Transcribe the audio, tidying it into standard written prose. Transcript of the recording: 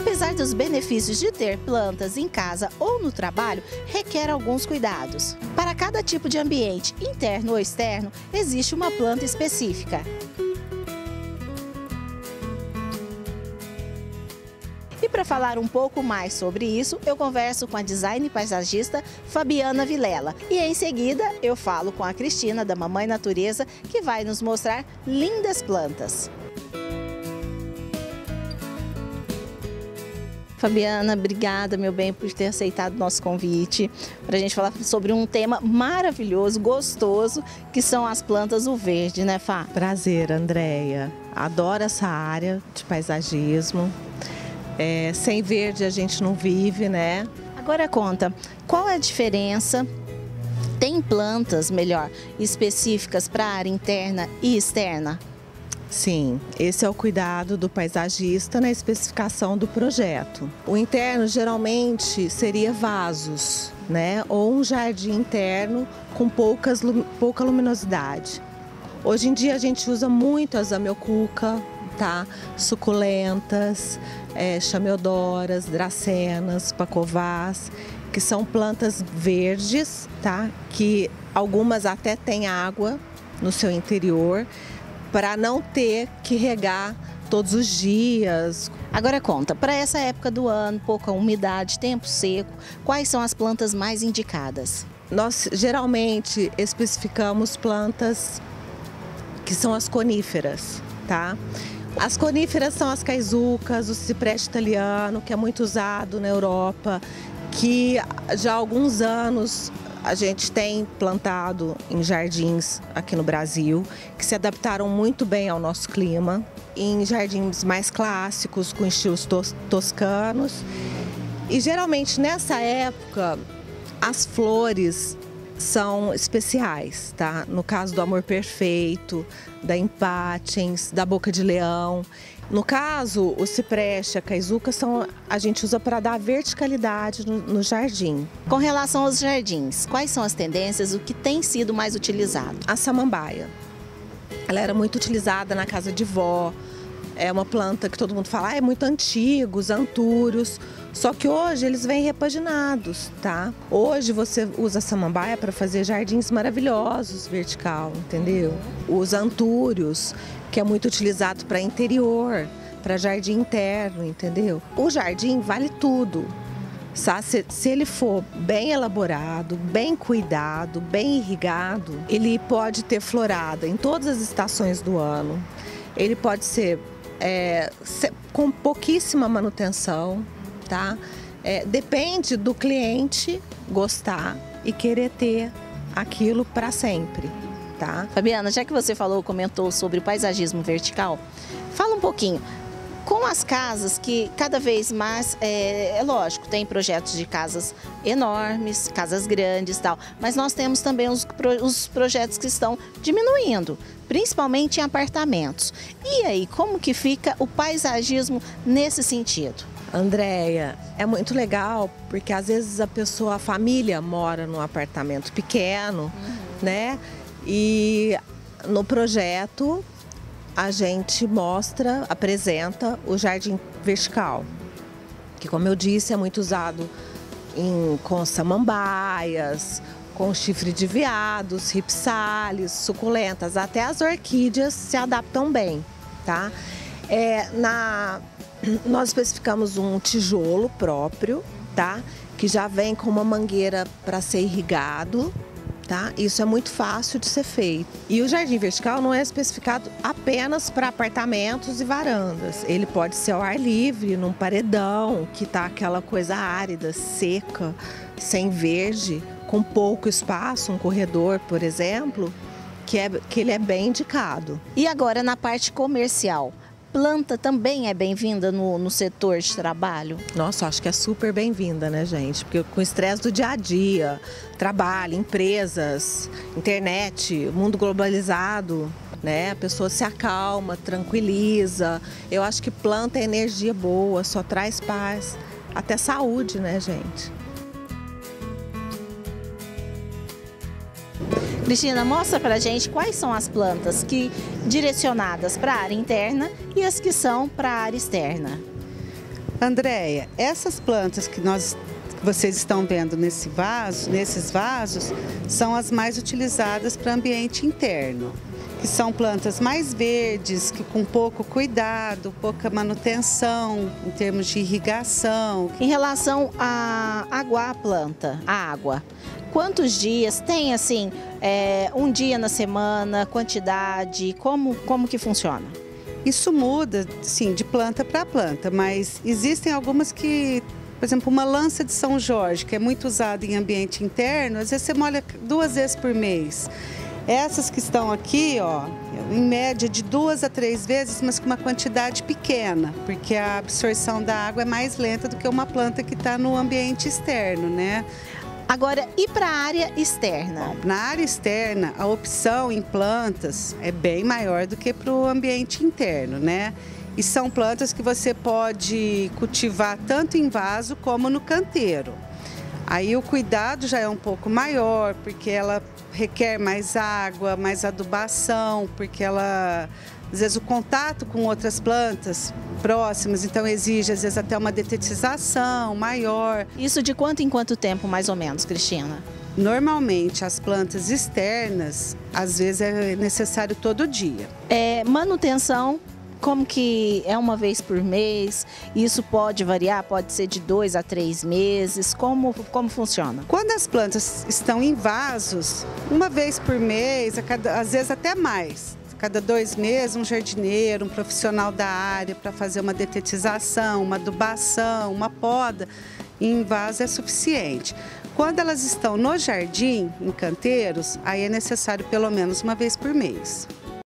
Apesar dos benefícios de ter plantas em casa ou no trabalho, requer alguns cuidados. Para cada tipo de ambiente, interno ou externo, existe uma planta específica. E para falar um pouco mais sobre isso, eu converso com a design paisagista Fabiana Vilela. E em seguida eu falo com a Cristina da Mamãe Natureza, que vai nos mostrar lindas plantas. Fabiana, obrigada, meu bem, por ter aceitado o nosso convite para a gente falar sobre um tema maravilhoso, gostoso, que são as plantas do verde, né, Fá? Prazer, Andréia. Adoro essa área de paisagismo. Sem verde a gente não vive, né? Agora conta, qual é a diferença? Tem plantas, melhor, específicas para a área interna e externa? Sim, esse é o cuidado do paisagista na especificação do projeto. O interno geralmente seria vasos, né? Ou um jardim interno com pouca luminosidade. Hoje em dia a gente usa muito as amiocuca, tá? Suculentas, chameodoras, dracenas, pacovás, que são plantas verdes, tá? Que algumas até têm água no seu interior, para não ter que regar todos os dias. Agora conta, para essa época do ano, pouca umidade, tempo seco, quais são as plantas mais indicadas? Nós geralmente especificamos plantas que são as coníferas, tá? As coníferas são as caizucas, o cipreste italiano, que é muito usado na Europa, que já há alguns anos a gente tem plantado em jardins aqui no Brasil, que se adaptaram muito bem ao nosso clima, em jardins mais clássicos, com estilos toscanos. E geralmente nessa época as flores são especiais, tá? No caso do amor perfeito, da empátiens, da boca de leão. No caso, o cipreste, a caizuca, a gente usa para dar verticalidade no jardim. Com relação aos jardins, quais são as tendências, o que tem sido mais utilizado? A samambaia. Ela era muito utilizada na casa de vó. É uma planta que todo mundo fala, é muito antigo, os antúrios. Só que hoje eles vêm repaginados, tá? Hoje você usa a samambaia para fazer jardins maravilhosos, vertical, entendeu? Os antúrios, que é muito utilizado para interior, para jardim interno, entendeu? O jardim vale tudo. Se ele for bem elaborado, bem cuidado, bem irrigado, ele pode ter florada em todas as estações do ano. Ele pode ser com pouquíssima manutenção, tá? Depende do cliente gostar e querer ter aquilo para sempre, tá? Fabiana, já que você comentou sobre o paisagismo vertical, fala um pouquinho. Com as casas que cada vez mais, é lógico, tem projetos de casas enormes, casas grandes e tal, mas nós temos também os projetos que estão diminuindo, principalmente em apartamentos. E aí, como que fica o paisagismo nesse sentido? Andréia, é muito legal, porque às vezes a família mora num apartamento pequeno, né? E no projeto a gente apresenta o jardim vertical, que, como eu disse, é muito usado com samambaias, com chifre de veados, ripsales, suculentas, até as orquídeas se adaptam bem, tá? Nós especificamos um tijolo próprio, tá? Que já vem com uma mangueira para ser irrigado. Tá? Isso é muito fácil de ser feito. E o jardim vertical não é especificado apenas para apartamentos e varandas. Ele pode ser ao ar livre, num paredão, que está aquela coisa árida, seca, sem verde, com pouco espaço, um corredor, por exemplo, que ele é bem indicado. E agora na parte comercial? Planta também é bem-vinda no setor de trabalho? Nossa, acho que é super bem-vinda, né, gente? Porque com o estresse do dia a dia, trabalho, empresas, internet, mundo globalizado, né? A pessoa se acalma, tranquiliza. Eu acho que planta é energia boa, só traz paz, até saúde, né, gente? Cristina, mostra pra gente quais são as plantas direcionadas para a área interna e as que são para a área externa. Andréia, essas plantas que vocês estão vendo nesses vasos, são as mais utilizadas para ambiente interno, que são plantas mais verdes, que com pouco cuidado, pouca manutenção em termos de irrigação. Em relação a aguar a planta, a água, quantos dias tem assim, um dia na semana, quantidade, como que funciona? Isso muda, sim, de planta para planta, mas existem algumas que, por exemplo, uma lança de São Jorge, que é muito usada em ambiente interno, às vezes você molha 2 vezes por mês. Essas que estão aqui, ó, em média de 2 a 3 vezes, mas com uma quantidade pequena, porque a absorção da água é mais lenta do que uma planta que está no ambiente externo, né? Agora, e para a área externa? Bom, na área externa, a opção em plantas é bem maior do que para o ambiente interno, né? E são plantas que você pode cultivar tanto em vaso como no canteiro. Aí o cuidado já é um pouco maior, porque ela requer mais água, mais adubação, porque ela, às vezes, o contato com outras plantas próximas, então exige, às vezes, até uma detetização maior. Isso de quanto em quanto tempo, mais ou menos, Cristina? Normalmente, as plantas externas, às vezes, é necessário todo dia. Manutenção, como que é uma vez por mês? Isso pode variar, pode ser de 2 a 3 meses, como funciona? Quando as plantas estão em vasos, uma vez por mês, às vezes até mais. Cada 2 meses, um jardineiro, um profissional da área para fazer uma detetização, uma adubação, uma poda, em vaso é suficiente. Quando elas estão no jardim, em canteiros, aí é necessário pelo menos uma vez por mês.